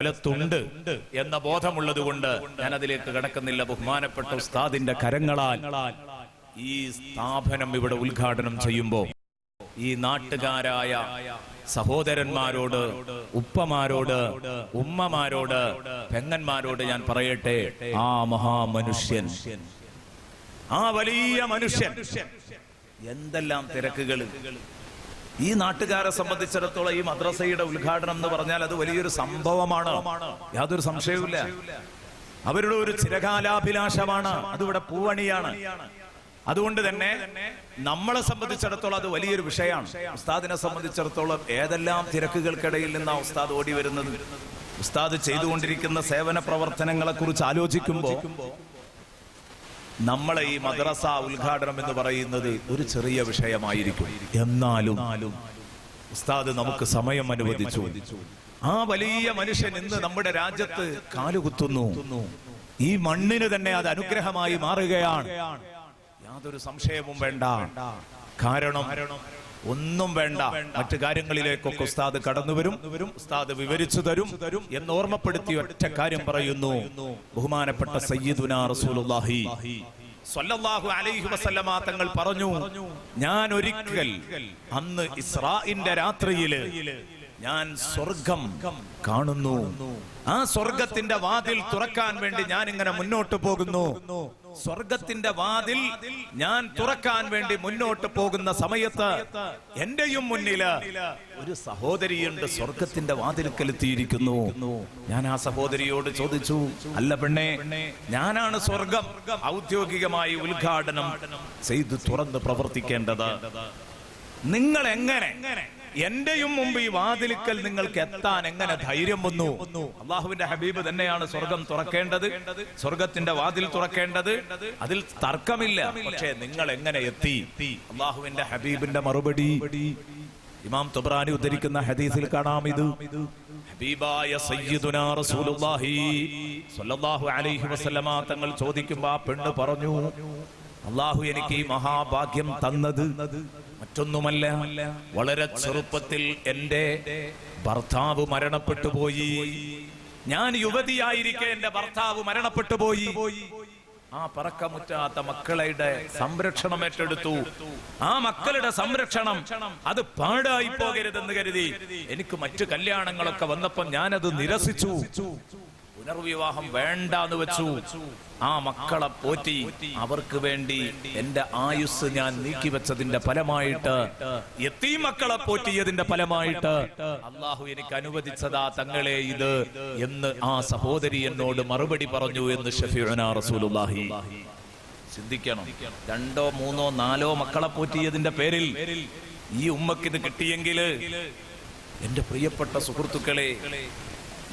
സ്ഥലത്തുണ്ട് എന്ന ബോധമുള്ളതുകൊണ്ട് ഞാൻ അതിലേക്ക് കടക്കുന്നില്ല. ബഹുമാനപ്പെട്ട ഉസ്താദിന്റെ കരങ്ങളാൽ ഈ സ്ഥാപനം ഇവിടെ ഉദ്ഘാടനം ചെയ്യുമ്പോൾ ഈ നാട്ടുകാരായ സഹോദരന്മാരോട്, ഉപ്പമാരോട്, ഉമ്മമാരോട്, പെങ്ങന്മാരോട് ഞാൻ പറയട്ടെ, ആ മഹാമനുഷ്യൻ, ആ വലിയ മനുഷ്യൻ എന്തെല്ലാം തിരക്കുകൾ. ഈ നാട്ടുകാരെ സംബന്ധിച്ചിടത്തോളം ഈ മദ്രസയുടെ ഉദ്ഘാടനം എന്ന് പറഞ്ഞാൽ അത് വലിയൊരു സംഭവമാണ്, യാതൊരു സംശയവുമില്ല. അവരുടെ ഒരു ചിരകാലാഭിലാഷമാണ്, അതിവിടെ പൂവണിയാണ്. അതുകൊണ്ട് തന്നെ നമ്മളെ സംബന്ധിച്ചിടത്തോളം അത് വലിയൊരു വിഷയമാണ്. ഉസ്താദിനെ സംബന്ധിച്ചിടത്തോളം ഏതെല്ലാം തിരക്കുകൾക്കിടയിൽ നിന്നാ ഉസ്താദ് ഓടി വരുന്നത്. ഉസ്താദ് ചെയ്തുകൊണ്ടിരിക്കുന്ന സേവന പ്രവർത്തനങ്ങളെ കുറിച്ച് ആലോചിക്കുമ്പോൾ നമ്മളെ ഈ മദ്രസ ഉദ്ഘാടനം എന്ന് പറയുന്നത് ഒരു ചെറിയ വിഷയമായിരിക്കും. എന്നാലും ഉസ്താദ് നമുക്ക് സമയം അനുവദിച്ചു. ആ വലിയ മനുഷ്യൻ ഇന്ന് നമ്മുടെ രാജ്യത്ത് കാലുകുത്തുന്നു. ഈ മണ്ണിന് തന്നെ അത് അനുഗ്രഹമായി മാറുകയാണ്, യാതൊരു സംശയവും വേണ്ട. കാരണം ഒന്നും വേണ്ട, മറ്റു കാര്യങ്ങളിലേക്കൊക്കെ ഉസ്താദ് കടന്നു വരും, ഉസ്താദ് വിവരിച്ചു തരും എന്ന് ഓർമ്മപ്പെടുത്തി ഒറ്റ കാര്യം പറയുന്നു. ബഹുമാനപ്പെട്ട സയ്യിദുനാ റസൂലുള്ളാഹി സ്വല്ലല്ലാഹു അലൈഹി വസല്ലമ തങ്ങൾ പറഞ്ഞു, ഞാൻ ഒരിക്കൽ അന്ന് ഇസ്രാഇന്റെ രാത്രിയില് ഞാൻ സ്വർഗം കാണുന്നു. ആ സ്വർഗത്തിന്റെ വാതിൽ തുറക്കാൻ വേണ്ടി ഞാൻ ഇങ്ങനെ മുന്നോട്ട് പോകുന്നു. സ്വർഗത്തിന്റെ വാതിൽ ഞാൻ തുറക്കാൻ വേണ്ടി മുന്നോട്ട് പോകുന്ന സമയത്ത് എന്റെയും മുന്നില് ഒരു സഹോദരിയുണ്ട്, സ്വർഗത്തിന്റെ വാതിൽക്കലെത്തിയിരിക്കുന്നു. ഞാൻ ആ സഹോദരിയോട് ചോദിച്ചു, അല്ല പെണ്ണെ, ഞാനാണ് സ്വർഗം ഔദ്യോഗികമായി ഉദ്ഘാടനം ചെയ്ത് തുറന്ന് പ്രവർത്തിക്കേണ്ടത്. നിങ്ങൾ എങ്ങനെ എന്റെയും മുമ്പ് ഈ വാതിലിക്കൽ നിങ്ങൾക്ക് എത്താൻ എങ്ങനെ ധൈര്യം വന്നു? അള്ളാഹുവിന്റെ ഹബീബ് തന്നെയാണ് സ്വർഗം തുറക്കേണ്ടത്, സ്വർഗത്തിന്റെ വാതിൽ തുറക്കേണ്ടത്, അതിൽ തർക്കമില്ല. പക്ഷേ നിങ്ങൾ എങ്ങനെ എത്തി? അള്ളാഹുവിന്റെ ഹബീബിന്റെ മറുപടി ഇമാം തുബ്രാനി ഉദ്ധരിക്കുന്ന ഹദീസിൽ കാണാം. ഇത് ഹബീബായ സയ്യിദുനാ റസൂലുള്ളാഹി സ്വല്ലല്ലാഹു അലൈഹി വസല്ലമ തങ്ങൾ ചോദിക്കുമ്പോൾ ആ പെണ്ണ് പറഞ്ഞു, അള്ളാഹു എനിക്ക് ഈ മഹാഭാഗ്യം തന്നത് മറ്റൊന്നുമല്ല, വളരെ ചെറുപ്പത്തിൽ എന്റെ ഭർത്താവ് മരണപ്പെട്ടു പോയി. ഞാൻ യുവതിയായിരിക്കെ എന്റെ ഭർത്താവ് മരണപ്പെട്ടു പോയി. ആ പറക്കമുറ്റാത്ത മക്കളുടെ സംരക്ഷണം ഏറ്റെടുത്തു. ആ മക്കളുടെ സംരക്ഷണം അത് പാഴായി പോകരുതെന്ന് കരുതി എനിക്ക് മറ്റു കല്യാണങ്ങളൊക്കെ വന്നപ്പോൾ ഞാനത് നിരസിച്ചു. പുനർവിവാഹം വേണ്ടാന്ന് വെച്ചു. ആ മക്കളെ പോറ്റി അവർക്ക് വേണ്ടി എന്റെ ആയുസ് ഞാൻ നീക്കിവെച്ചതിന്റെ ഫലമായിട്ട്, യതീം മക്കളെ പോറ്റിയതിന്റെ ഫലമായിട്ട് അള്ളാഹു എനിക്ക് അനുവദിച്ചതാ തങ്ങളെ ഇത് എന്ന് ആ സഹോദരി എന്നോട് മറുപടി പറഞ്ഞു എന്ന് ശഫീഉനാ റസൂലുള്ളാഹി. ചിന്തിക്കണം, 2, 3, 4 മക്കളെ പോറ്റിയതിന്റെ പേരിൽ ഈ ഉമ്മക്കിത് കിട്ടിയെങ്കിൽ, എന്റെ പ്രിയപ്പെട്ട സുഹൃത്തുക്കളെ,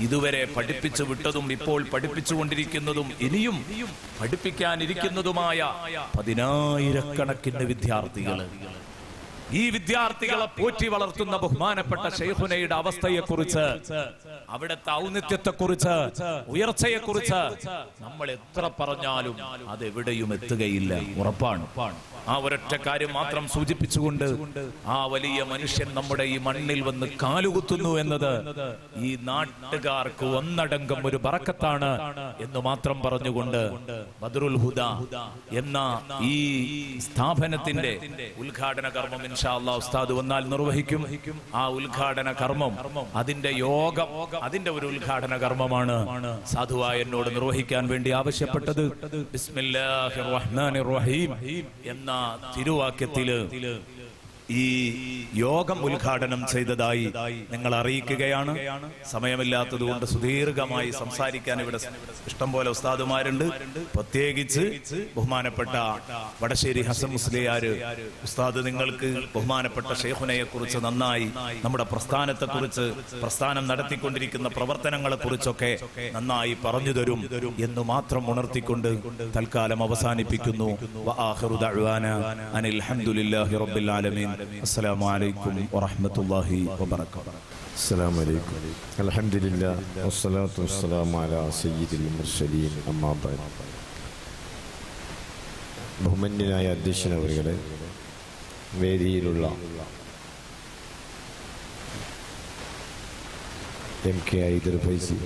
ഇതുവരെ പഠിപ്പിച്ചു വിട്ടതും ഇപ്പോൾ പഠിപ്പിച്ചുകൊണ്ടിരിക്കുന്നതും ഇനിയും പഠിപ്പിക്കാനിരിക്കുന്നതുമായ 10,000-കണക്കിന് വിദ്യാർത്ഥികൾ, ഈ വിദ്യാർത്ഥികളെ പോറ്റി വളർത്തുന്ന ബഹുമാനപ്പെട്ട ശൈഖുനയുടെ അവസ്ഥയെക്കുറിച്ച്, അവിടുത്തെ ഔന്നിത്യത്തെക്കുറിച്ച്, ഉയർച്ചയെക്കുറിച്ച് നമ്മൾ എത്ര പറഞ്ഞാലും അതെവിടെയും എത്തുകയില്ല, ഉറപ്പാണ്. ആ ഒരൊറ്റ കാര്യം മാത്രം സൂചിപ്പിച്ചുകൊണ്ട് ആ വലിയ മനുഷ്യൻ നമ്മുടെ ഈ മണ്ണിൽ വന്ന് കാലുകുത്തുന്നു എന്നത് ഈ നാട്ടുകാർക്ക് ഒന്നടങ്കം ഒരു ബറക്കത്താണ് എന്ന് മാത്രം പറഞ്ഞുകൊണ്ട് ബദറുൽ ഹുദ എന്ന ഈ സ്ഥാപനത്തിന്റെ ഉദ്ഘാടന കർമ്മം ഇൻഷാ അല്ലാഹ് ഉസ്താദ് വന്നാൽ നിർവഹിക്കും. ആ ഉദ്ഘാടന കർമ്മം, അതിന്റെ യോഗം, അതിന്റെ ഒരു ഉദ്ഘാടന കർമ്മമാണ് സാധുവായ എന്നോട് നിർവഹിക്കാൻ വേണ്ടി ആവശ്യപ്പെട്ടത്. ബിസ്മില്ലാഹിർ റഹ്മാനിർ റഹീം എന്ന തിരുവാക്യത്തില് ഈ യോഗം ഉദ്ഘാടനം ചെയ്തതായി നിങ്ങൾ അറിയിക്കുകയാണ്. സമയമില്ലാത്തതുകൊണ്ട് സുദീർഘമായി സംസാരിക്കാൻ ഇവിടെ ഇഷ്ടം പോലെ ഉസ്താദുമാരുണ്ട്. പ്രത്യേകിച്ച് ബഹുമാനപ്പെട്ട വടശ്ശേരി ഹസൻ മുസ്ലിയാര് ഉസ്താദ് നിങ്ങൾക്ക് ബഹുമാനപ്പെട്ട ശൈഖുനയെ കുറിച്ച് നന്നായി, നമ്മുടെ പ്രസ്ഥാനത്തെക്കുറിച്ച്, പ്രസ്ഥാനം നടത്തിക്കൊണ്ടിരിക്കുന്ന പ്രവർത്തനങ്ങളെ കുറിച്ചൊക്കെ നന്നായി പറഞ്ഞു തരും എന്ന് മാത്രം ഉണർത്തിക്കൊണ്ട് തൽക്കാലം അവസാനിപ്പിക്കുന്നു. വആഖിറു ദഅ്വാനാ അനിൽ ഹംദുലില്ലാഹി റബ്ബിൽ ആലമീൻ. السلام عليكم ورحمة الله وبركاته. السلام عليكم. الحمد لله والصلاة والسلام على سيد المرسلين. أما بعد. ബഹുമാന്യനായ അധ്യക്ഷനവരുകളെ, വേദിയിലുള്ള MK ഹൈദർ ഫൈസി,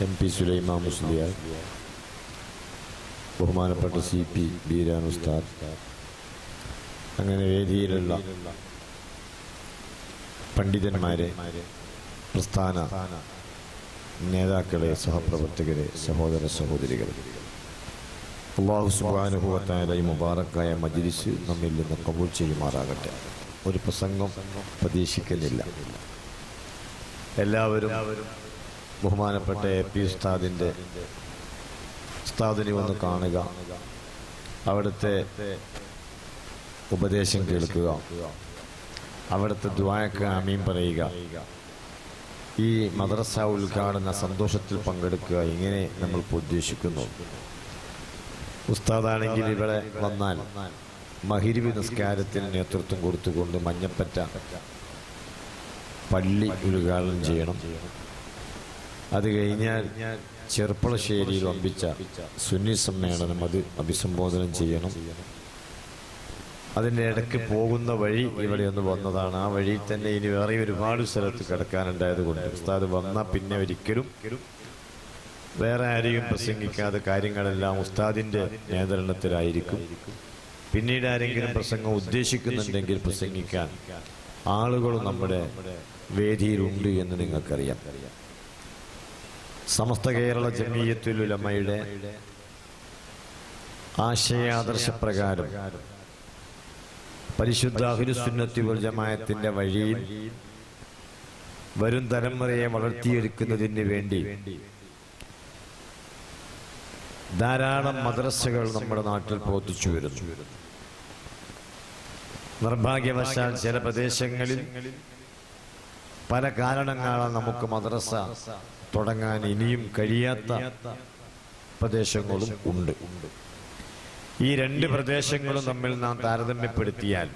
MP സുലൈമാൻ മുസ്ലിയാർ, ബഹുമാനപ്പെട്ട CP ബീരാൻ ഉസ്താദ്, അങ്ങനെ വേദിയിലുള്ള പണ്ഡിതന്മാരെ, പ്രസ്ഥാന നേതാക്കളെ, സഹപ്രവർത്തകരെ, സഹോദര സഹോദരികളെ, അല്ലാഹു സുബ്ഹാനഹു വ തആല ഈ മുബാറക്കായ മജ്ലിസ് നമ്മിൽ നിന്ന് കബൂൽ ചെയ്യുമാറാകട്ടെ. ഒരു പ്രസംഗം പ്രതീക്ഷിക്കുന്നില്ല. എല്ലാവരും ബഹുമാനപ്പെട്ട AP ഉസ്താദിനെ ഒന്ന് കാണുക, അവിടുത്തെ ഉപദേശം കേൾക്കുക, അവിടുത്തെ ദുആക്ക് ആമീൻ പറയുക, ഈ മദ്രസ ഉദ്ഘാടന സന്തോഷത്തിൽ പങ്കെടുക്കുക. ഇങ്ങനെ നമ്മൾ ഉദ്ദേശിക്കുന്നു. ഉസ്താദാണെങ്കിൽ ഇവിടെ വന്നാൽ മഗ്‌രിബ് നിസ്കാരത്തിന് നേതൃത്വം കൊടുത്തുകൊണ്ട് മഞ്ഞപ്പറ്റ പള്ളി ഉദ്ഘാടനം ചെയ്യണം. അത് കഴിഞ്ഞാൽ ചെർപ്പളശ്ശേരിയിൽ വമ്പിച്ച സുന്നി സമ്മേളനം അത് അഭിസംബോധനം ചെയ്യണം. അതിൻ്റെ ഇടയ്ക്ക് പോകുന്ന വഴി ഇവിടെ ഒന്ന് വന്നതാണ്. ആ വഴി തന്നെ ഇനി വേറെ ഒരുപാട് സ്ഥലത്ത് കിടക്കാനുണ്ടായത് കൊണ്ട് ഉസ്താദ് വന്നാൽ പിന്നെ ഒരിക്കലും വേറെ ആരെയും പ്രസംഗിക്കാതെ കാര്യങ്ങളെല്ലാം ഉസ്താദിൻ്റെ നിയന്ത്രണത്തിലായിരിക്കും. പിന്നീട് ആരെങ്കിലും പ്രസംഗം ഉദ്ദേശിക്കുന്നുണ്ടെങ്കിൽ പ്രസംഗിക്കാൻ ആളുകൾ നമ്മുടെ വേദിയിലുണ്ട് എന്ന് നിങ്ങൾക്കറിയാം. സമസ്ത കേരള ജമീയത്തുൽ ഉലമയുടെ ആശയാദർശപ്രകാരം പരിശുദ്ധ അഹ്ലുസുന്നത്തി വൽ ജമാഅത്തിന്റെ വഴിയിൽ വരും തലമുറയെ വളർത്തിയെടുക്കുന്നതിന് വേണ്ടി ധാരാളം മദ്രസകൾ നമ്മുടെ നാട്ടിൽ പ്രവർത്തിച്ചു വരുന്നു. നിർഭാഗ്യവശാൽ ചില പ്രദേശങ്ങളിൽ പല കാരണങ്ങളാൽ നമുക്ക് മദ്രസ തുടങ്ങാൻ ഇനിയും കഴിയാത്ത പ്രദേശങ്ങളും ഉണ്ട്. ഈ രണ്ട് പ്രദേശങ്ങളും തമ്മിൽ നാം താരതമ്യപ്പെടുത്തിയാൽ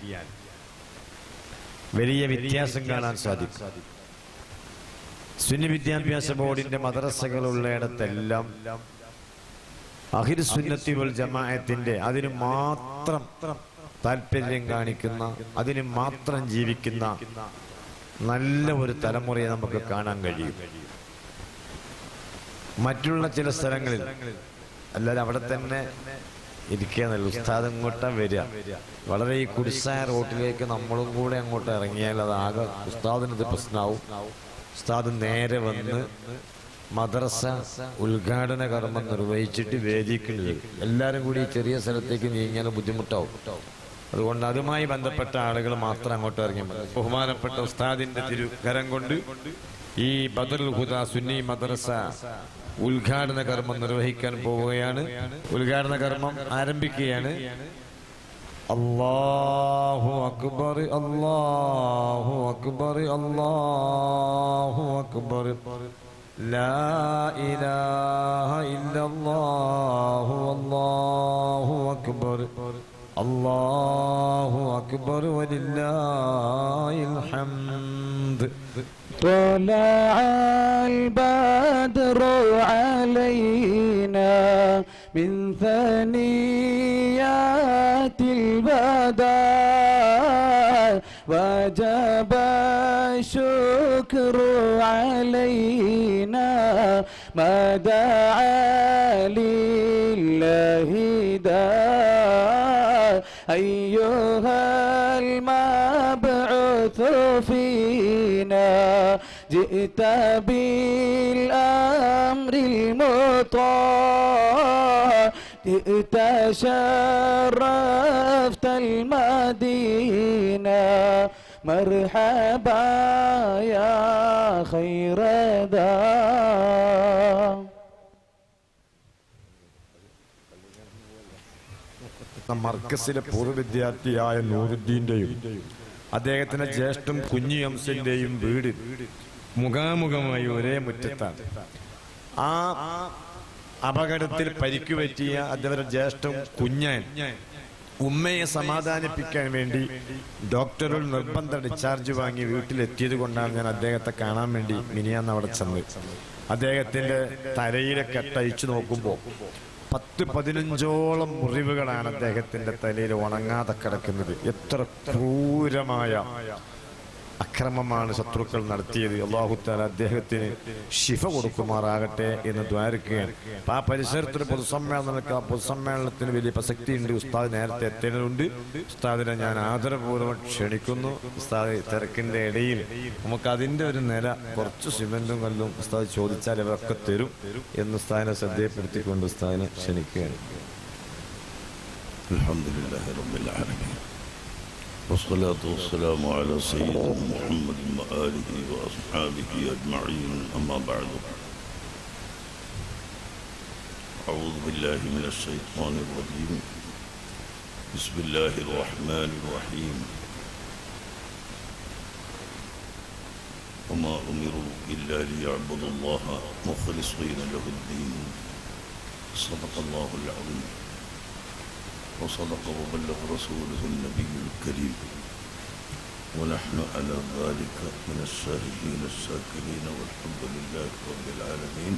വലിയ വ്യത്യാസം കാണാൻ സാധിക്കും. സുന്നി വിദ്യാഭ്യാസ ബോർഡിന്റെ മദ്രസകളുള്ളയിടത്തെല്ലാം അഹ്ലുസുന്നത്തി വൽ ജമാഅത്തിന്റെ അതിന് മാത്രം താല്പര്യം കാണിക്കുന്ന, അതിന് മാത്രം ജീവിക്കുന്ന നല്ല ഒരു തലമുറയെ നമുക്ക് കാണാൻ കഴിയും. മറ്റുള്ള ചില സ്ഥലങ്ങളിൽ അല്ലാതെ അവിടെ തന്നെ ഇരിക്കുകയെന്നല്ല, ഉസ്താദ് ഇങ്ങോട്ടാ വരിക. വളരെ ഈ കുടിസായ റോട്ടിലേക്ക് നമ്മളും കൂടെ അങ്ങോട്ട് ഇറങ്ങിയാൽ അത് ആകെ ഉസ്താദിനത് പ്രശ്നമാവും. ഉസ്താദ് നേരെ വന്ന് മദ്രസ ഉദ്ഘാടന കർമ്മം നിർവഹിച്ചിട്ട് വേദിക്ക് എല്ലാവരും കൂടി ചെറിയ സ്ഥലത്തേക്ക് നീങ്ങിയാൽ ബുദ്ധിമുട്ടാവും. അതുകൊണ്ട് അതുമായി ബന്ധപ്പെട്ട ആളുകൾ മാത്രം അങ്ങോട്ട് ഇറങ്ങി. ബഹുമാനപ്പെട്ട ഉസ്താദിന്റെ തിരുകരം കൊണ്ട് ഈ ബദറുൽ ഹുദാ സുന്നി മദ്രസ ഉദ്ഘാടന കർമ്മം നിർവഹിക്കാൻ പോവുകയാണ്. ഉദ്ഘാടന കർമ്മം ആരംഭിക്കുകയാണ്. അല്ലാഹു അക്ബർ, അല്ലാഹു അക്ബർ, അല്ലാഹു അക്ബർ, ലാ ഇലാഹ ഇല്ലല്ലാഹു അല്ലാഹു അക്ബർ, അല്ലാഹു അക്ബർ വലില്ലാഹിൽ ഹംദ്. طلع البدر علينا من ثنيات الوداع وجب الشكر علينا ما دعا لله داع أيها المبعوث فينا جئت بالأمر المطاع جئت شرفت المدينة مرحبا يا خير داع. മർക്കസിലെ പൂർവ്വ വിദ്യാർത്ഥിയായ നൂറുദ്ദീന്റെയും അദ്ദേഹത്തിന്റെ ജ്യേഷ്ഠം കുഞ്ഞി ഹംസന്റെയും വീട് മുഖാമുഖമായി ഒരേ മുറ്റത്താണ്. ആ അപകടത്തിൽ പരിക്കു പറ്റിയ അദ്ദേഹത്തിന്റെ ജ്യേഷ്ഠം കുഞ്ഞൻ ഉമ്മയെ സമാധാനിപ്പിക്കാൻ വേണ്ടി ഡോക്ടറുകൾ നിർബന്ധ ഡിസ്ചാർജ് വാങ്ങി വീട്ടിലെത്തിയത് കൊണ്ടാണ് ഞാൻ അദ്ദേഹത്തെ കാണാൻ വേണ്ടി മിനിയാന്ന് അവിടെ ചെന്ന് അദ്ദേഹത്തിന്റെ തലയിലെ കെട്ടഴിച്ചു നോക്കുമ്പോൾ 10-15ഓളം മുറിവുകളാണ് അദ്ദേഹത്തിന്റെ തലയിൽ ഉണങ്ങാതെ കിടക്കുന്നത്. എത്ര ക്രൂരമായ അക്രമമാണ് ശത്രുക്കൾ നടത്തിയത്. അല്ലാഹു തആല അദ്ദേഹത്തിന് ശിഫ കൊടുക്കുമാറാകട്ടെ എന്ന് ദ്വാരക്കുകയാണ്. അപ്പം ആ പരിസരത്തൊരു പൊതുസമ്മേളനം നടക്കുക. ആ പൊതുസമ്മേളനത്തിന് വലിയ പ്രസക്തിയുണ്ട്. ഉസ്താദ് നേരത്തെ എത്തേണ്ടതുണ്ട്. ഉസ്താദിനെ ഞാൻ ആദരപൂർവ്വം ക്ഷണിക്കുന്നു. ഉസ്താദ് തിരക്കിൻ്റെ ഇടയിൽ നമുക്ക് അതിൻ്റെ ഒരു നില കുറച്ച് സിമെൻറ്റും കല്ലും ഉസ്താദ് ചോദിച്ചാൽ അവരൊക്കെ തരും എന്ന് ഉസ്താദിനെ ശ്രദ്ധയപ്പെടുത്തിക്കൊണ്ട് ഉസ്താദിനെ ക്ഷണിക്കുകയാണ്. അൽഹംദുലില്ലാഹി റബ്ബിൽ ആലമീൻ والصلاة والسلام على سيدنا محمد وآله وأصحابه أجمعين أما بعد أعوذ بالله من الشيطان الرجيم بسم الله الرحمن الرحيم وما أمروا إلا ليعبدوا الله مخلصين له الدين صدق الله العظيم وصدق وبلغ رسوله النبي الكريم ونحن على ذلك من الشاهدين الشاكرين والحمد لله رب العالمين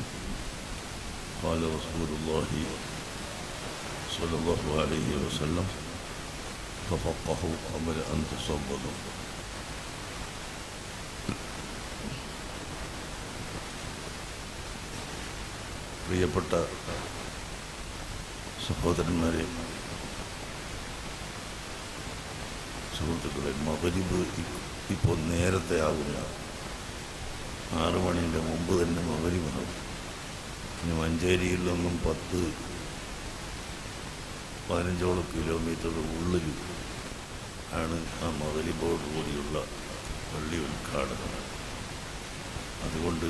قال رسول الله صلى الله عليه وسلم تفقهوا قبل أن تصبروا പ്രിയപ്പെട്ട സഹോദരന്മാരെ, സുഹൃത്തുക്കളെ, മഗ്‌രിബ് ഇപ്പോൾ നേരത്തെ ആകുന്ന 6 മണിൻ്റെ മുമ്പ് തന്നെ മഗ്‌രിബാകും. ഇനി മഞ്ചേരിയിൽ നിന്നും 10-15 കിലോമീറ്റർ ഉള്ളിൽ ആണ് ആ മഗ്‌രിബോട് കൂടിയുള്ള പള്ളി ഉദ്ഘാടനം. അതുകൊണ്ട്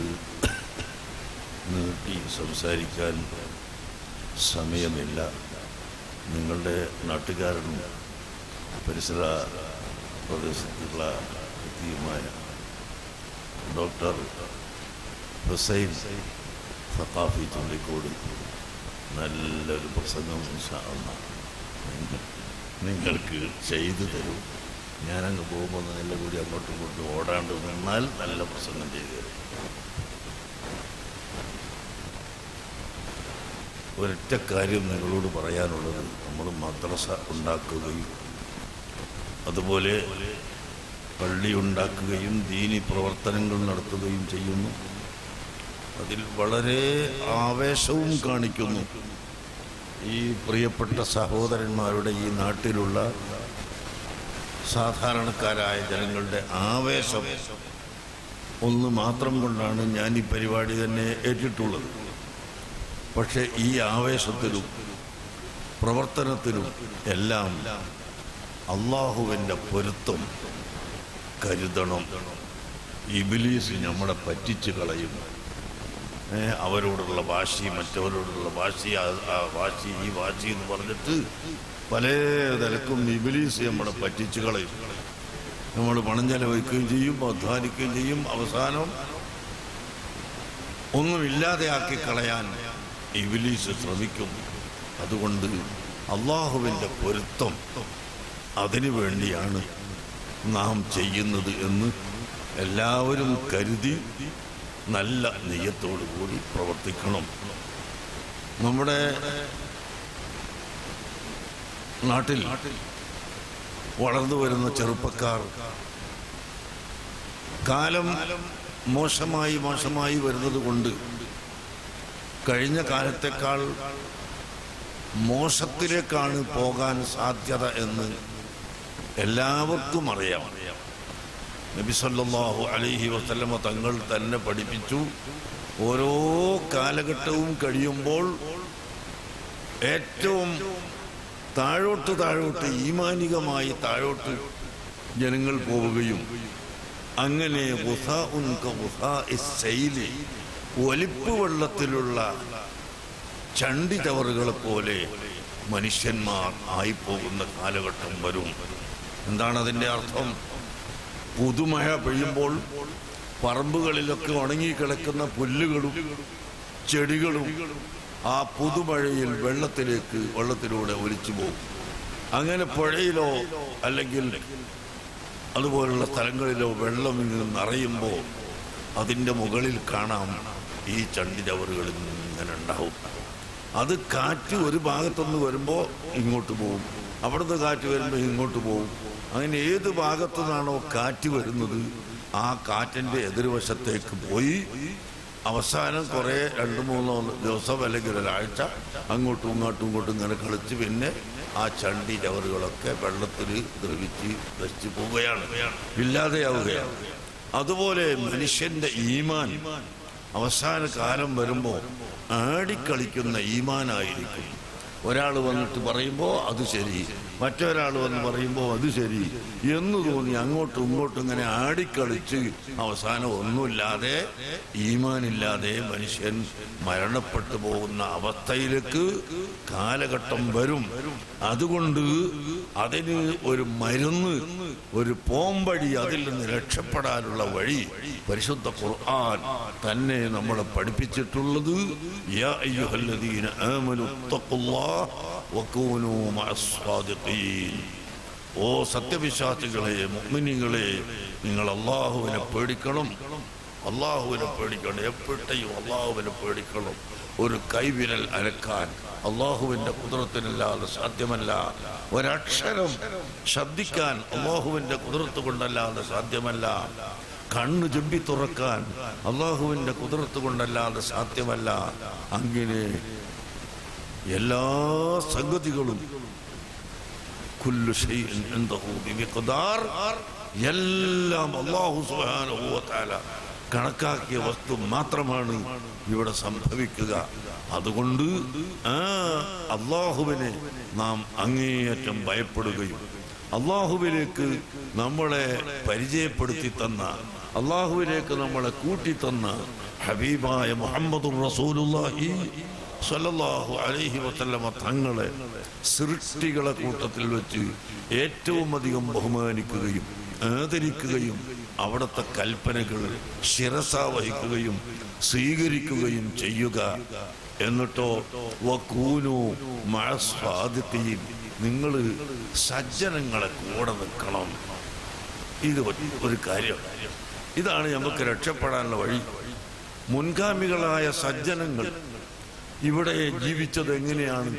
നീട്ടി സംസാരിക്കാൻ സമയമില്ല. നിങ്ങളുടെ നാട്ടുകാരനും പരിസര പ്രദേശത്തുള്ള വ്യക്തിയുമായ ഡോക്ടർ ഹുസൈൻ സഖാഫി ചുള്ളിക്കോട് നല്ലൊരു പ്രസംഗം ഇൻഷാ അല്ലാഹ് നിങ്ങൾക്ക് ചെയ്തു തരും. ഞാനങ്ങ് പോകുമ്പോൾ നല്ല കൂടി അങ്ങോട്ടും ഇങ്ങോട്ടും ഓടാണ്ട് നിന്നാൽ നല്ല പ്രസംഗം ചെയ്തു തരും. ഒരൊറ്റ കാര്യം നിങ്ങളോട് പറയാനുള്ളത്, നമ്മൾ മദ്രസ ഉണ്ടാക്കുകയും അതുപോലെ പള്ളി ഉണ്ടാക്കുകയും ദീനി പ്രവർത്തനങ്ങൾ നടത്തുകയും ചെയ്യുന്നു. അതിൽ വളരെ ആവേശവും കാണിക്കുന്നു. ഈ പ്രിയപ്പെട്ട സഹോദരന്മാരുടെ ഈ നാട്ടിലുള്ള സാധാരണക്കാരായ ജനങ്ങളുടെ ആവേശം ഒന്ന് മാത്രം കൊണ്ടാണ് ഞാൻ ഈ പരിപാടി തന്നെ ഏറ്റിട്ടുള്ളത്. പക്ഷേ ഈ ആവേശത്തിലും പ്രവർത്തനത്തിലും എല്ലാം അള്ളാഹുവിൻ്റെ പൊരുത്തം കരുതണം. ഇബ്ലീസ് നമ്മളെ പറ്റിച്ച് കളയും. അവരോടുള്ള വാശി, മറ്റവരോടുള്ള വാശി, ആ വാശി ഈ വാശി എന്ന് പറഞ്ഞിട്ട് പല നിലക്കും ഇബ്ലീസ് നമ്മളെ പറ്റിച്ച് കളയും. നമ്മൾ പണം ചെലവഴിക്കുകയും ചെയ്യും, അധ്വാനിക്കുകയും ചെയ്യും. അവസാനം ഒന്നുമില്ലാതെയാക്കി കളയാൻ ഇബ്ലീസ് ശ്രമിക്കും. അതുകൊണ്ട് അള്ളാഹുവിൻ്റെ പൊരുത്തം അതിനു വേണ്ടിയാണ് നാം ചെയ്യുന്നത് എന്ന് എല്ലാവരും കരുതി നല്ല നിയ്യത്തോടു കൂടി പ്രവർത്തിക്കണം. നമ്മുടെ നാട്ടിൽ വളർന്നു വരുന്ന ചെറുപ്പക്കാർ കാലം മോശമായി വരുന്നത് കൊണ്ട് കഴിഞ്ഞ കാലത്തേക്കാൾ മോശത്തിലേക്കാണ് പോകാൻ സാധ്യത എന്ന് എല്ലാവർക്കും അറിയാം. നബി സല്ലല്ലാഹു അലൈഹി വസല്ലമ തങ്ങൾ തന്നെ പഠിപ്പിച്ചു, ഓരോ കാലഘട്ടവും കഴിയുമ്പോൾ ഏറ്റവും താഴോട്ട് ഈമാനികമായി താഴോട്ട് ജനങ്ങൾ പോവുകയും അങ്ങനെ ഒലിപ്പ് വെള്ളത്തിലുള്ള ചണ്ടി ചവറുകളെ പോലെ മനുഷ്യന്മാർ ആയിപ്പോകുന്ന കാലഘട്ടം വരും. എന്താണ് അതിൻ്റെ അർത്ഥം? പുതുമഴ പെയ്യുമ്പോൾ പറമ്പുകളിലൊക്കെ ഉണങ്ങിക്കിടക്കുന്ന പുല്ലുകളും ചെടികളും ആ പുതുമഴയിൽ വെള്ളത്തിലൂടെ ഒലിച്ചു പോകും. അങ്ങനെ പുഴയിലോ അല്ലെങ്കിൽ അതുപോലുള്ള സ്ഥലങ്ങളിലോ വെള്ളം നിറയുമ്പോൾ അതിൻ്റെ മുകളിൽ കാണാം ഈ ചണ്ടി ചവറുകളിൽ ഇങ്ങനെ ഉണ്ടാവും. അത് കാറ്റ് ഒരു ഭാഗത്തുനിന്ന് വരുമ്പോൾ ഇങ്ങോട്ട് പോകും, അവിടുന്ന് കാറ്റ് വരുമ്പോൾ ഇങ്ങോട്ട് പോകും. അങ്ങനെ ഏത് ഭാഗത്തു നിന്നാണോ കാറ്റ് വരുന്നത് ആ കാറ്റിൻ്റെ എതിർവശത്തേക്ക് പോയി അവസാനം കുറേ 2-3 ദിവസം അല്ലെങ്കിൽ ഒരാഴ്ച അങ്ങോട്ടും ഇങ്ങോട്ടും ഇങ്ങനെ കളിച്ച് പിന്നെ ആ ചണ്ടി ചവറുകളൊക്കെ വെള്ളത്തിൽ ദ്രവിച്ച് നശിച്ചു പോവുകയാണ്, ഇല്ലാതെയാവുകയാണ്. അതുപോലെ മനുഷ്യന്റെ ഈമാൻ അവസാന കാലം വരുമ്പോൾ ആടിക്കളിക്കുന്ന ഈമാനായിരിക്കും. ഒരാൾ വന്നിട്ട് പറയുമ്പോൾ അത് ശരി, മറ്റൊരാൾ വന്ന് പറയുമ്പോൾ അത് ശരി എന്ന് തോന്നി അങ്ങോട്ടും ഇങ്ങോട്ടും ഇങ്ങനെ ആടിക്കളിച്ച് അവസാനം ഒന്നുമില്ലാതെ ഈമാനില്ലാതെ മനുഷ്യൻ മരണപ്പെട്ടു പോകുന്ന അവസ്ഥയിലേക്ക് കാലഘട്ടം വരും. അതുകൊണ്ട് അതിന് ഒരു മരുന്ന്, ഒരു പോംവഴി, അതിൽ നിന്ന് രക്ഷപ്പെടാനുള്ള വഴി പരിശുദ്ധ ഖുർആൻ തന്നെ നമ്മളെ പഠിപ്പിച്ചിട്ടുള്ളത് യാ അയ്യുഹല്ലദീന ആമനു തഖുല്ലാഹ വകൂനൂ മഅസ്സാദിഖീൻ. ഓ സത്യവിശ്വാസികളെ, മുഅ്മിനീങ്ങളെ, നിങ്ങൾ അല്ലാഹുവിനെ പേടിക്കണം, അല്ലാഹുവിനെ പേടിക്കണം, എപ്പോഴത്തെയും അല്ലാഹുവിനെ പേടിക്കണം. ഒരു കൈവിരൽ അരക്കാൻ അല്ലാഹുവിന്റെ ഖുദ്റത്തിനല്ലാതെ സാധ്യമല്ല. ഒരക്ഷരം ശബ്ദിക്കാൻ അല്ലാഹുവിന്റെ ഖുദ്റത്ത് കൊണ്ടല്ലാതെ സാധ്യമല്ല. കണ്ണ് ചുമ്പി തുറക്കാൻ അല്ലാഹുവിന്റെ ഖുദ്റത്ത് കൊണ്ടല്ലാതെ സാധ്യമല്ല. അങ്ങനെ എല്ലാ സംഗതികളും കുല്ലു ശൈഇൻ ഇൻദഹു ബിമിഖ്ദാർ, എല്ലാം അല്ലാഹു സുബ്ഹാനഹു വ തആല കണക്കാക്കിയ വസ്തു മാത്രമാണ് ഇവിടെ സംഭവിക്കുക. അതുകൊണ്ട് ആ അല്ലാഹുവിനെ നാം അങ്ങേയറ്റം ഭയപ്പെടുകയും അല്ലാഹുവിലേക്ക് നമ്മളെ പരിചയപ്പെടുത്തി തന്ന, അല്ലാഹുവിലേക്ക് നമ്മളെ കൂട്ടിത്തന്ന ഹബീബായ മുഹമ്മദുർ റസൂലുള്ളാഹി സ്വല്ലല്ലാഹു അലൈഹി വസല്ലമ തങ്ങളെ സൃഷ്ടികളെ കൂട്ടത്തിൽ വെച്ച് ഏറ്റവും അധികം ബഹുമാനിക്കുകയും ആദരിക്കുകയും അവിടുത്തെ കൽപ്പനകൾ ശിരസാവഹിക്കുകയും സ്വീകരിക്കുകയും ചെയ്യുക. എന്നിട്ടോ വകൂനൂ മഅസ്സാദിഖീൻ, നിങ്ങൾ സജ്ജനങ്ങളെ കൂടെ നിൽക്കണം. ഇത് ഒരു കാര്യം. ഇതാണ് നമുക്ക് രക്ഷപ്പെടാനുള്ള വഴി. മുൻഗാമികളായ സജ്ജനങ്ങൾ ഇവിടെ ജീവിച്ചത് എങ്ങനെയാണ്?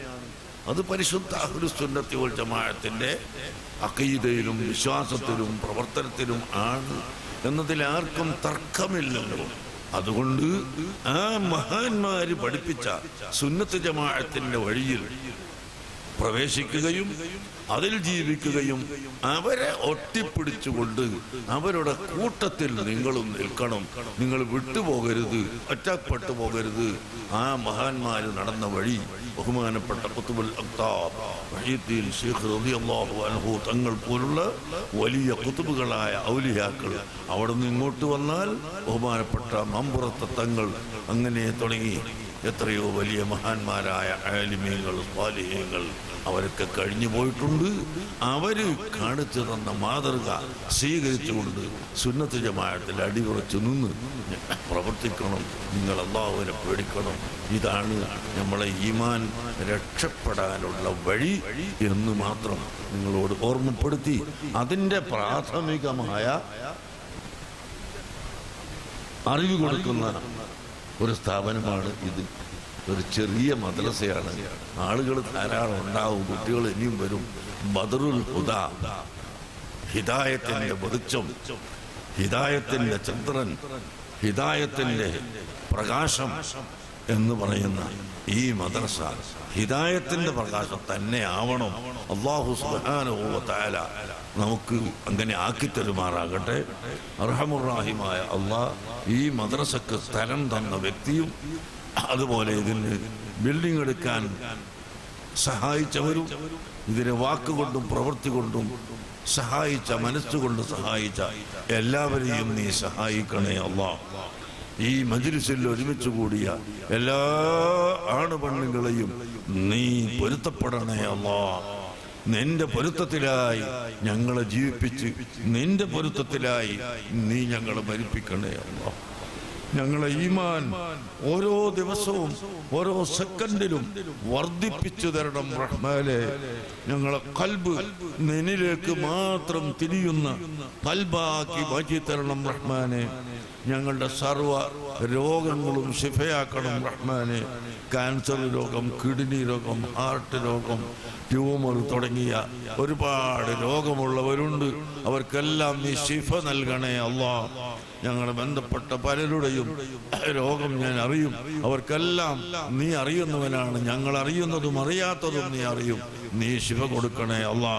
അത് പരിശുദ്ധ അഹ്ലുസ് സുന്നത്തി വൽ ജമാഅത്തിന്റെ അഖീദയിലും വിശ്വാസത്തിലും പ്രവർത്തനത്തിലും ആണ് എന്നതിൽ ആർക്കും തർക്കമില്ലല്ലോ. അതുകൊണ്ട് ആ മഹാന്മാര് പഠിപ്പിച്ച സുന്നത്ത് ജമാഅത്തിന്റെ വഴിയിൽ പ്രവേശിക്കുകയും അതിൽ ജീവിക്കുകയും അവരെ ഒട്ടിപ്പിടിച്ചുകൊണ്ട് അവരുടെ കൂട്ടത്തിൽ നിങ്ങളും നിൽക്കണം. നിങ്ങൾ വിട്ടുപോകരുത്, ഒറ്റപ്പെട്ടു പോകരുത്. ആ മഹാന്മാര് നടന്ന വഴി ബഹുമാനപ്പെട്ട ഖുത്ബുൽ അഖ്താബ് വഹീദ്ദീൻ ശൈഖ് റളിയല്ലാഹു അൻഹു തങ്ങൾ പോലുള്ള വലിയ ഖുത്ബുകളായ ഔലിയാക്കൾ അവിടെ നിന്ന് ഇങ്ങോട്ട് വന്നാൽ ബഹുമാനപ്പെട്ട മമ്പുറത്തെ തങ്ങൾ, അങ്ങനെ തുടങ്ങി എത്രയോ വലിയ മഹാന്മാരായ ആലിമീങ്ങൾ, സ്വാലിഹീങ്ങൾ അവരൊക്കെ കഴിഞ്ഞു പോയിട്ടുണ്ട്. അവര് കാണിച്ചു തന്ന മാതൃക സ്വീകരിച്ചുകൊണ്ട് സുന്നത്ത് ജമാഅത്തിൽ അടിയുറച്ചു നിന്ന് പ്രവർത്തിക്കണം. നിങ്ങൾ അല്ലാഹുവിനെ പേടിക്കണം. ഇതാണ് നമ്മളെ ഈമാൻ രക്ഷപ്പെടാനുള്ള വഴി എന്ന് മാത്രം നിങ്ങളോട് ഓർമ്മപ്പെടുത്തി അതിൻ്റെ പ്രാഥമികമായ അറിവ് കൊടുക്കുന്ന ഒരു സ്ഥാപനമാണ് ഇത്. ഒരു ചെറിയ മദ്രസയാണ്. ആളുകൾ ധാരാളം ഉണ്ടാവും, കുട്ടികൾ ഇനിയും വരും. ബദറുൽ ഹുദ, ഹിദായത്തിന്റെ വെളിച്ചം, ഹിദായത്തിന്റെ ചന്ദ്രൻ, ഹിദായത്തിന്റെ പ്രകാശം എന്ന് പറയുന്ന ഈ മദ്രസ ഹിദായത്തിന്റെ പ്രകാശം തന്നെ ആവണം. അല്ലാഹു സുബ്ഹാനഹു വ തആല നമുക്ക് അങ്ങനെ ആക്കിത്തരുമാറാകട്ടെ. അർഹമുർ-റഹീമായ അല്ലാഹ് ഈ മദ്രസക്ക് സ്ഥലം തന്ന വ്യക്തിയും അതുപോലെ ഇതിന് ബിൽഡിംഗ് എടുക്കാൻ സഹായിച്ചവരും ഇതിനെ വാക്കുകൊണ്ടും പ്രവൃത്തി കൊണ്ടും സഹായിച്ച, മനസ്സുകൊണ്ട് സഹായിച്ച എല്ലാവരെയും നീ സഹായിക്കണേ അല്ലാഹ്. ഈ മജ്ലിസിൽ ഒരുമിച്ച് കൂടിയ എല്ലാ ആണുപെണ്ണുങ്ങളെയും നീ പൊരുത്തപ്പെടണേ അല്ലാഹ്. നിന്റെ പൊരുത്തത്തിലായി ഞങ്ങളെ ജീവിപ്പിച്ച് നിന്റെ പൊരുത്തത്തിലായി നീ ഞങ്ങളെ മരിപ്പിക്കണേ അല്ലാഹ്. ഞങ്ങളെ ഈമാൻ ഓരോ ദിവസവും ഓരോ സെക്കൻഡിലും വർദ്ധിപ്പിച്ചു തരണം റഹ്മാനെ. ഞങ്ങളെ ഖൽബ് നിന്നിലേക്ക് മാത്രം തിരിയുന്ന ഖൽബാക്കി മാറ്റി തരണം റഹ്മാനെ. ഞങ്ങളുടെ സർവ്വ രോഗങ്ങളും ശിഫയാക്കണം റഹ്മാനെ. ക്യാൻസർ രോഗം, കിഡ്നി രോഗം, ഹാർട്ട് രോഗം, ട്യൂമർ തുടങ്ങിയ ഒരുപാട് രോഗമുള്ളവരുണ്ട്. അവർക്കെല്ലാം നീ ശിഫ നൽകണേ അല്ലാ. ഞങ്ങളെ ബന്ധപ്പെട്ട പലരുടെയും രോഗം ഞാൻ അറിയും. അവർക്കെല്ലാം നീ അറിയുന്നവനാണ്. ഞങ്ങൾ അറിയുന്നതും അറിയാത്തതും നീ അറിയും. നീ ശിഫ കൊടുക്കണേ അല്ലാ.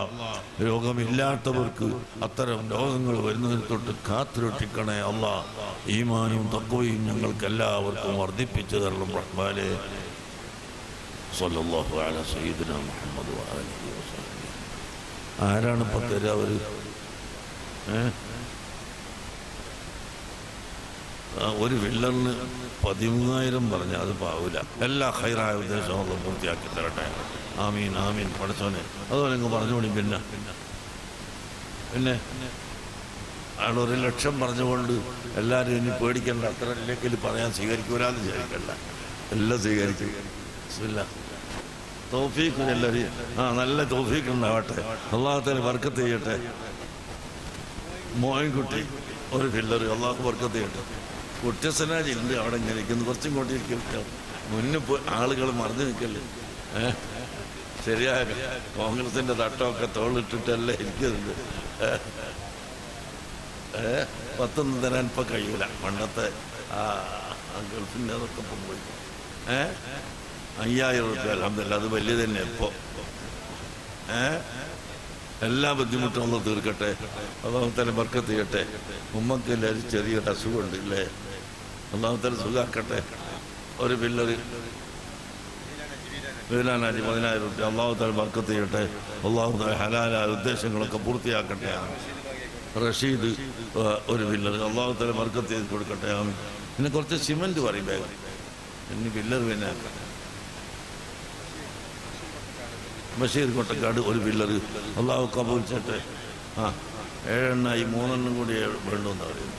രോഗമില്ലാത്തവർക്ക് അത്തരം രോഗങ്ങൾ വരുന്നതിന് തൊട്ട് കാത്തുരക്ഷിക്കണേ അല്ലാ. ഈമാനും തഖ്വയും ഞങ്ങൾക്ക് എല്ലാവർക്കും വർദ്ധിപ്പിച്ചു തരണം റഹ്മാനേ. സ്വല്ലല്ലാഹു അലാ സയ്യിദിനാ മുഹമ്മദ് വആലിഹി വസല്ലം. ആരാണ് ഇപ്പൊ തരാ? അവര് ഒരു വില്ലറിന് 13,000 പറഞ്ഞ അത് പാവില്ല. എല്ലാ ഹൈറായ ഉദ്ദേശവും പൂർത്തിയാക്കി തരട്ടെ. ആമീൻ ആമീൻ പഠിച്ചോനെ. അതുപോലെ നിങ്ങൾ പറഞ്ഞുകൊണ്ടി. പിന്നെ അയാൾ 1,00,000 പറഞ്ഞുകൊണ്ട് എല്ലാവരും ഇനി പേടിക്കേണ്ട. അത്ര ഇല്ലെങ്കിൽ പറയാൻ സ്വീകരിക്കൂലെന്ന് വിചാരിക്കണ്ട. എല്ലാം സ്വീകരിക്കും. തൗഫീഖ് എല്ലാവരും നല്ല തൗഫീഖ് ഉണ്ടാവട്ടെ. അള്ളാഹുവിനെ ബർക്കത്ത് ചെയ്യട്ടെ. മോയിൻകുട്ടി ഒരു ഫില്ലർ. അള്ളാഹു ബർക്കത്ത് ചെയ്യട്ടെ. കുറ്റസനാജി ഉണ്ട് അവിടെ ഇങ്ങനെ ഇരിക്കുന്നു. കുറച്ചും കൂട്ടി ഇരിക്കും. മുന്നിൽ പോയി ആളുകൾ മറന്നു നിൽക്കല്ലേ. ശരിയായ കോൺഗ്രസിന്റെ തട്ടമൊക്കെ തോളിട്ടിട്ടല്ലേ ഇരിക്കുന്നുണ്ട്. 10 തരാൻ ഇപ്പം കഴിയൂല. പണ്ടത്തെ ഗൾഫിൻ്റെ അതൊക്കെ ഇപ്പം പോയി 5,000 റുപ്യ അൽഹംദുലില്ലാ. അത് വലിയ തന്നെ. ഇപ്പോൾ എല്ലാ ബുദ്ധിമുട്ടും ഒന്ന് തീർക്കട്ടെ. അള്ളാഹുവിനെ ബർക്കത്ത് ചെയ്യട്ടെ. ഉമ്മക്ക് എല്ലാവരും ചെറിയൊരു അസുഖമുണ്ട് ഇല്ലേ? അള്ളാഹുവിനെ സുഖാക്കട്ടെ. ഒരു പിള്ളേർ 10,000 റുപ്യ അള്ളാഹുവിനെ ബർക്കത്ത് ചെയ്യട്ടെ. അള്ളാഹുവിനെ ഹലാലായ ഉദ്ദേശങ്ങളൊക്കെ പൂർത്തിയാക്കട്ടെ. റഷീദ് ഒരു പിള്ളേർ അള്ളാഹുവിനെ ബർക്കത്ത് ചെയ്ത് കൊടുക്കട്ടെ. പിന്നെ കുറച്ച് സിമൻറ്റ് പറയും വേഗം. ഇനി പിള്ളേർ പിന്നെ ബഷീർ കൊട്ടക്കാട് ഒരു പിള്ളർ അള്ളാഹു കബൂൽ ചെയ്യട്ടെ. 7 എണ്ണായി 3 കൂടി വേണ്ടുമെന്ന് പറയുന്നു.